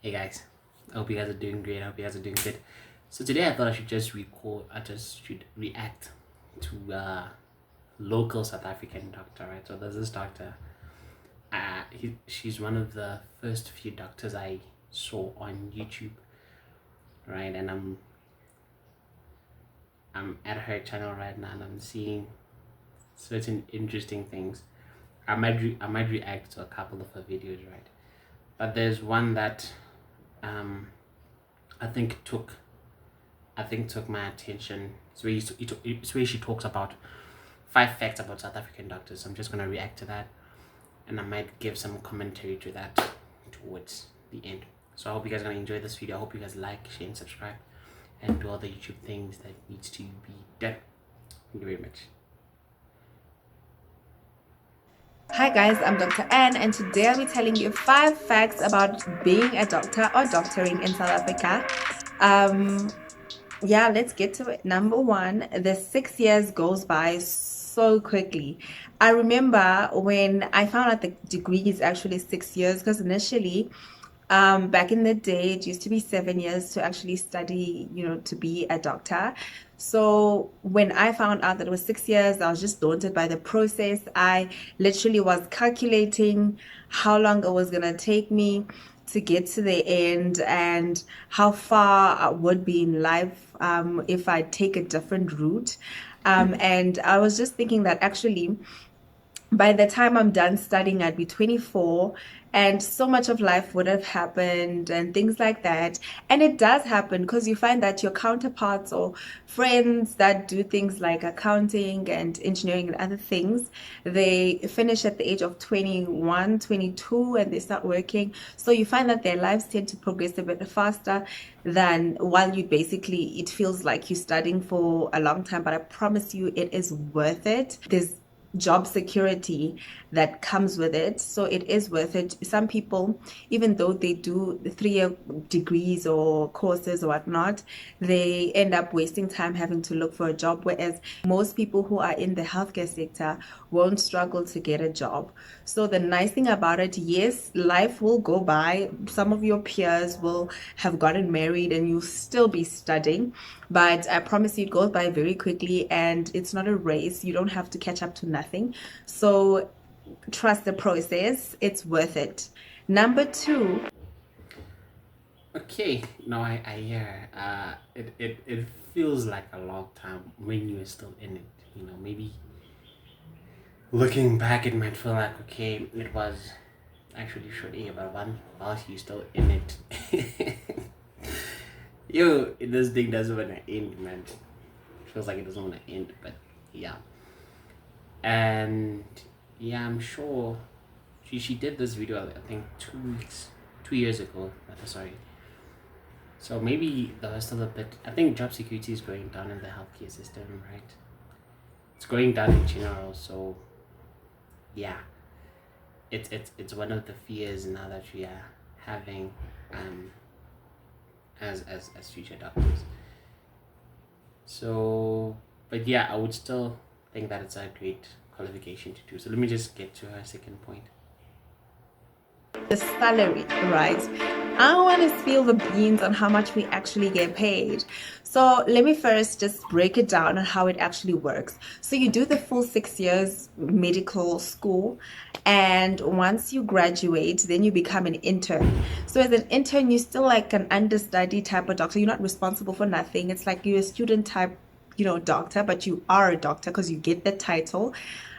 Hey guys, I hope you guys are doing great. I hope you guys are doing good. So today I thought I should just react to local South African doctor, right? So there's this doctor. She's one of the first few doctors I saw on YouTube, right? And I'm at her channel right now, and I'm seeing certain interesting things. I might react to a couple of her videos, right? But there's one that I think took my attention. It's where she talks about 5 facts about South African doctors. So I'm just gonna react to that, and I might give some commentary to that towards the end. So I hope you guys are gonna enjoy this video. I hope you guys like, share, and subscribe, and do all the YouTube things that needs to be done. Thank you very much. Hi guys, I'm Dr. Anne, and today I'll be telling you 5 facts about being a doctor or doctoring in South Africa. Yeah, let's get to it. Number 1, the 6 years goes by so quickly. I remember when I found out the degree is actually 6 years, because initially back in the day, it used to be 7 years to actually study, to be a doctor. So when I found out that it was 6 years, I was just daunted by the process. I literally was calculating how long it was gonna take me to get to the end and how far I would be in life if I take a different route. And I was just thinking that actually by the time I'm done studying, I'd be 24, and so much of life would have happened and things like that. And it does happen because you find that your counterparts or friends that do things like accounting and engineering and other things, they finish at the age of 21, 22, and they start working. So you find that their lives tend to progress a bit faster than while you basically, it feels like you're studying for a long time, but I promise you it is worth it. There's job security that comes with it, so it is worth it. Some people, even though they do 3-year degrees or courses or whatnot, they end up wasting time having to look for a job, whereas most people who are in the healthcare sector won't struggle to get a job. So the nice thing about it, yes, life will go by. Some of your peers will have gotten married and you'll still be studying, but I promise you it goes by very quickly, and it's not a race. You don't have to catch up to nothing. So trust the process. It's worth it. Number 2. Okay, no, I hear. It feels like a long time when you're still in it. Maybe looking back, it might feel like, okay, it was actually short, but whilst you're still in it, this thing doesn't want to end, man. It feels like it doesn't want to end, but yeah. And yeah, I'm sure she did this video, I think 2 years ago. Sorry. So maybe there was still a bit. I think job security is going down in the healthcare system, right? It's going down in general. So yeah, it's one of the fears now that we are having as future doctors. So, but yeah, I would still think that it's a great qualification to do. So let me just get to her second point. The salary, right? I want to spill the beans on how much we actually get paid. So let me first just break it down on how it actually works. So you do the full 6 years medical school, and once you graduate, then you become an intern. So as an intern, you're still like an understudy type of doctor. You're not responsible for nothing. It's like you're a student type, doctor, but you are a doctor because you get the title.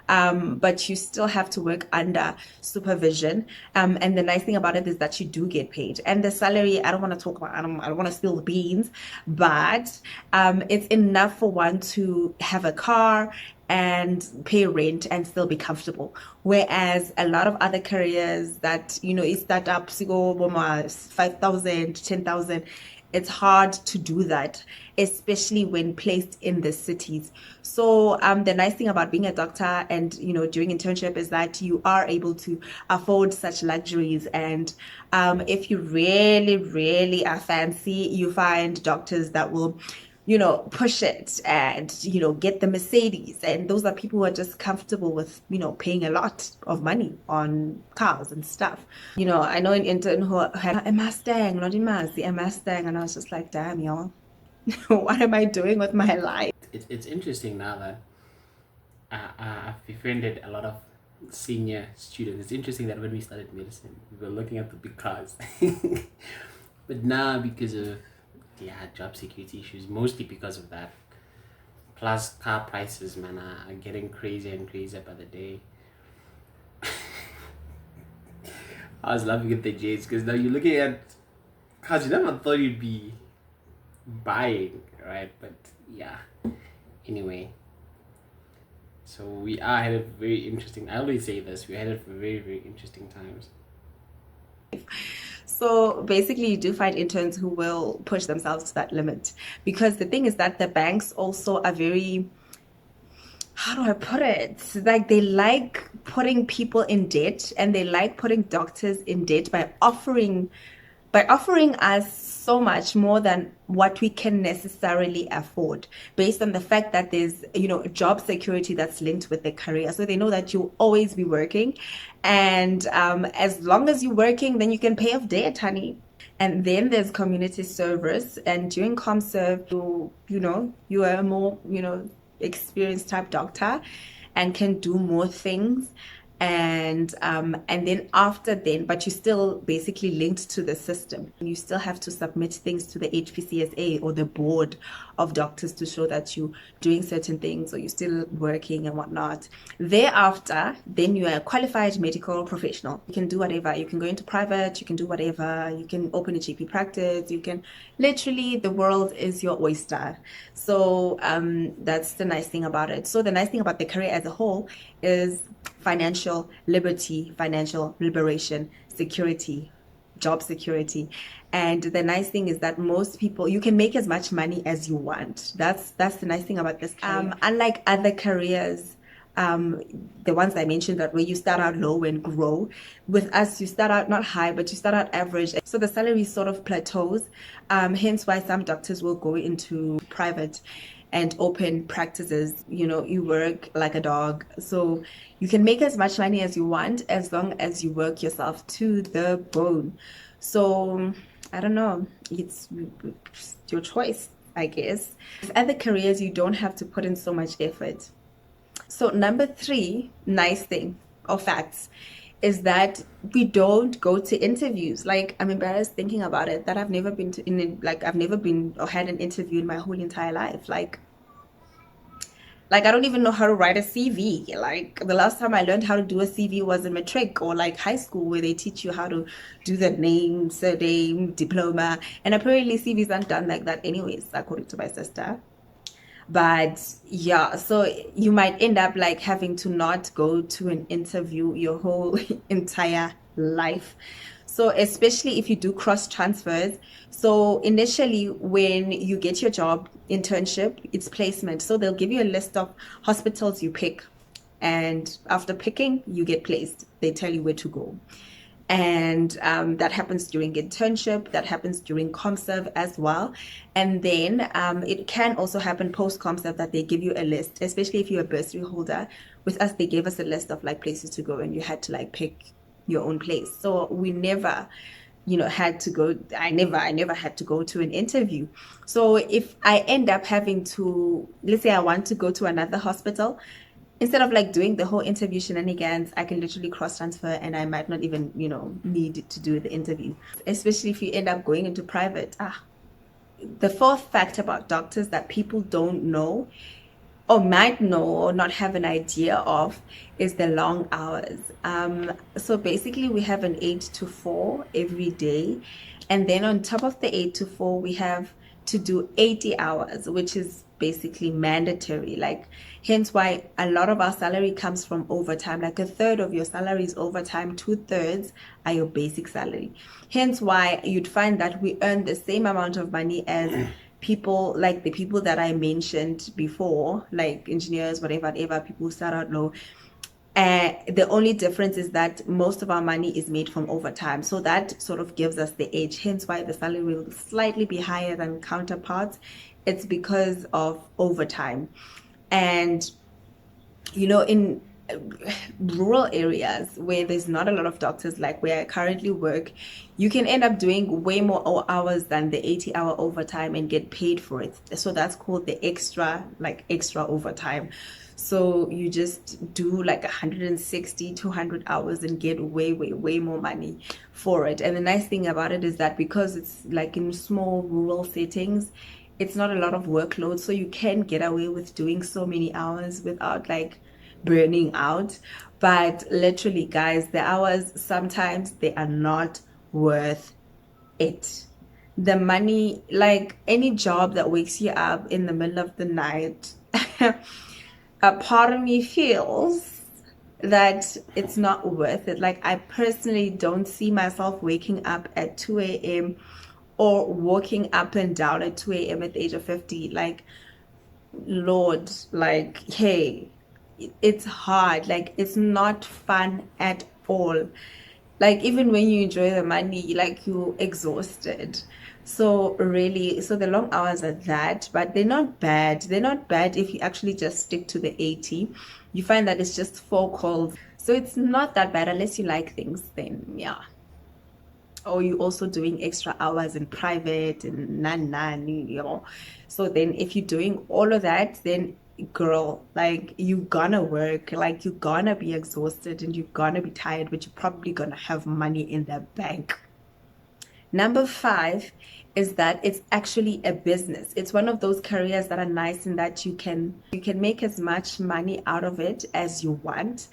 But you still have to work under supervision. And the nice thing about it is that you do get paid. And the salary, I don't want to talk about, I don't want to spill the beans, but it's enough for one to have a car and pay rent and still be comfortable. Whereas a lot of other careers that, is start up, 5,000, 10,000, it's hard to do that, especially when placed in the cities. So the nice thing about being a doctor and doing internship is that you are able to afford such luxuries. And if you really are fancy, you find doctors that will push it and, get the Mercedes. And those are people who are just comfortable with, paying a lot of money on cars and stuff. I know an intern who had a Mustang, not a Mazda, a Mustang. And I was just like, damn, y'all, what am I doing with my life? It's interesting now that I've befriended a lot of senior students. It's interesting that when we started medicine, we were looking at the big cars. But now, because of job security issues, mostly because of that, plus car prices, man, are getting crazier and crazier by the day. I was laughing at the J's because now you're looking at cars you never thought you'd be buying, right? But yeah, anyway, so we are headed for very interesting. I always say this: we're headed for very, very interesting times. So basically, you do find interns who will push themselves to that limit, because the thing is that the banks also are very, how do I put it? Like, they like putting people in debt, and they like putting doctors in debt by offering us so much more than what we can necessarily afford, based on the fact that there's, job security that's linked with the career. So they know that you'll always be working. And as long as you're working, then you can pay off debt, honey. And then there's community service. And during ComServe, you are a more, experienced type doctor and can do more things. And then after then, but you're still basically linked to the system. You still have to submit things to the HPCSA or the board of doctors to show that you're doing certain things or you're still working and whatnot. Thereafter, then you are a qualified medical professional. You can do whatever. You can go into private, you can do whatever, you can open a GP practice, you can literally, the world is your oyster. So that's the nice thing about it. So the nice thing about the career as a whole is financial liberty, financial liberation, security, job security. And the nice thing is that most people, you can make as much money as you want. That's the nice thing about this career. Unlike other careers, the ones I mentioned, that where you start out low and grow. With us, you start out not high, but you start out average. So the salary sort of plateaus. Hence why some doctors will go into private and open practices. You work like a dog. So you can make as much money as you want as long as you work yourself to the bone. So I don't know. It's your choice, I guess. With other careers, you don't have to put in so much effort. So number 3, nice thing or facts, is that we don't go to interviews. Like, I'm embarrassed thinking about it, that I've never been I've never been or had an interview in my whole entire life. Like I don't even know how to write a CV. Like, the last time I learned how to do a CV was in matric or like high school, where they teach you how to do the name, surname, diploma. And apparently CVs aren't done like that anyways, according to my sister. But yeah, so you might end up like having to not go to an interview your whole entire life. So especially if you do cross transfers. So initially, when you get your job internship, it's placement. So they'll give you a list of hospitals you pick. And after picking, you get placed. They tell you where to go. And that happens during internship, that happens during ComServe as well. And then it can also happen post ComServe, that they give you a list, especially if you're a bursary holder. With us, they gave us a list of like places to go, and you had to like pick your own place. So we never had to go. I never had to go to an interview. So if I end up having to, let's say I want to go to another hospital, instead of like doing the whole interview shenanigans, I can literally cross transfer, and I might not even, need to do the interview. Especially if you end up going into private. The 4th fact about doctors that people don't know, or might know or not have an idea of, is the long hours. So basically, we have an 8 to 4 every day. And then on top of the 8 to 4, we have to do 80 hours, which is basically mandatory. Like, hence why a lot of our salary comes from overtime. Like, a third of your salary is overtime, 2/3 are your basic salary. Hence why you'd find that we earn the same amount of money as people, like the people that I mentioned before, like engineers, whatever, people who start out low. And the only difference is that most of our money is made from overtime. So that sort of gives us the edge, hence why the salary will slightly be higher than counterparts. It's because of overtime. And in rural areas where there's not a lot of doctors, like where I currently work, you can end up doing way more hours than the 80-hour overtime and get paid for it. So that's called the extra overtime. So you just do like 160, 200 hours and get way, way, way more money for it. And the nice thing about it is that because it's like in small rural settings, it's not a lot of workload. So you can get away with doing so many hours without like burning out. But literally, guys, the hours sometimes they are not worth it. The money, like any job that wakes you up in the middle of the night, a part of me feels that it's not worth it. Like, I personally don't see myself waking up at 2 a.m. or walking up and down at 2 a.m. at the age of 50. Like, Lord, like, hey, it's hard. Like, it's not fun at all. Like, even when you enjoy the money, like, you're exhausted. So, really, so the long hours are that, but they're not bad. They're not bad if you actually just stick to the 80. You find that it's just 4 calls. So, it's not that bad unless you like things, then, yeah. Or you also doing extra hours in private and nan. So then if you're doing all of that, then girl, like, you gonna work, like, you're gonna be exhausted and you're gonna be tired, but you're probably gonna have money in the bank. Number 5 is that it's actually a business. It's one of those careers that are nice in that you can make as much money out of it as you want,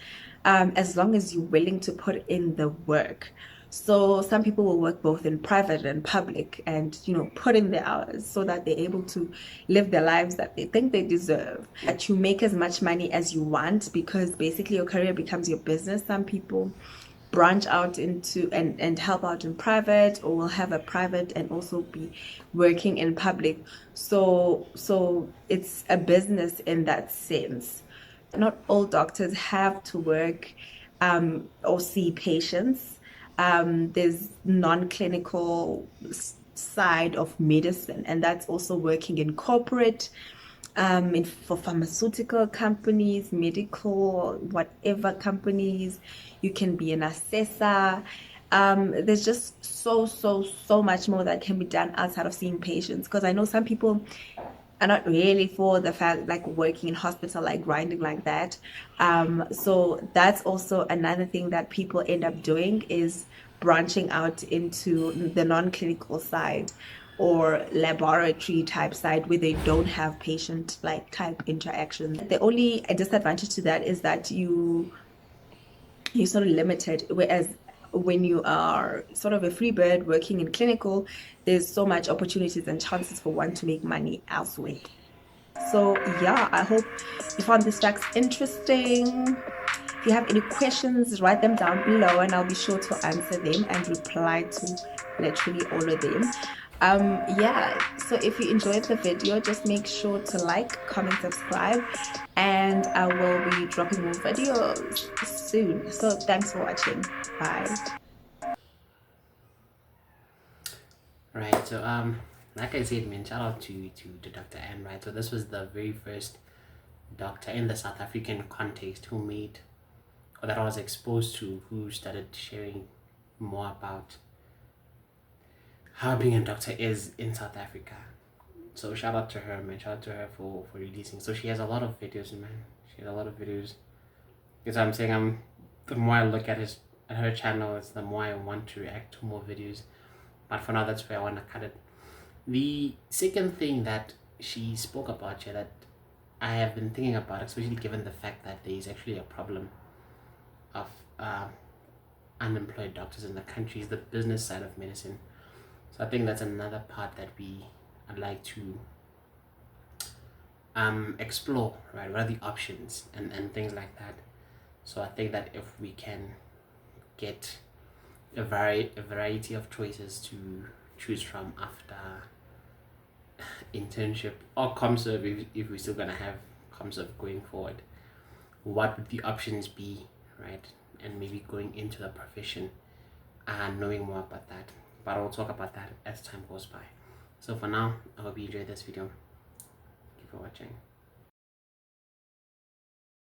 as long as you're willing to put in the work. So some people will work both in private and public, and put in the hours so that they're able to live the lives that they think they deserve. That you make as much money as you want, because basically your career becomes your business. Some people branch out into and help out in private, or will have a private and also be working in public. So it's a business in that sense. Not all doctors have to work or see patients. There's non-clinical side of medicine, and that's also working in corporate, for pharmaceutical companies, medical, whatever companies. You can be an assessor. There's just so much more that can be done outside of seeing patients. Because I know some people are not really for the fact, like, working in hospital, like grinding like that. So that's also another thing that people end up doing, is branching out into the non-clinical side or laboratory type side, where they don't have patient like type interactions. The only disadvantage to that is that you're sort of limited, whereas when you are sort of a free bird working in clinical, there's so much opportunities and chances for one to make money elsewhere. So yeah, I hope you found these facts interesting. If you have any questions, write them down below and I'll be sure to answer them and reply to literally all of them. Yeah, so if you enjoyed the video, just make sure to like, comment, subscribe, and I will be dropping more videos soon. So thanks for watching. Bye. Right. So like I said, man, shout out to Dr. Anne, right? So this was the very first doctor in the South African context who made, or that I was exposed to, who started sharing more about how being a doctor is in South Africa. So shout out to her, man. Shout out to her for releasing. So she has a lot of videos, man. She has a lot of videos. Because I'm saying, the more I look at her channel, it's the more I want to react to more videos. But for now, that's where I want to cut it. The second thing that she spoke about here that I have been thinking about, especially given the fact that there is actually a problem of unemployed doctors in the country, is the business side of medicine. So I think that's another part that I'd like to explore, right? What are the options and things like that. So I think that if we can get a variety of choices to choose from after internship or ComServe, if we're still gonna have ComServe going forward, what would the options be, right? And maybe going into the profession and knowing more about that. But I'll talk about that as time goes by. So for now, I hope you enjoyed this video. Thank you for watching.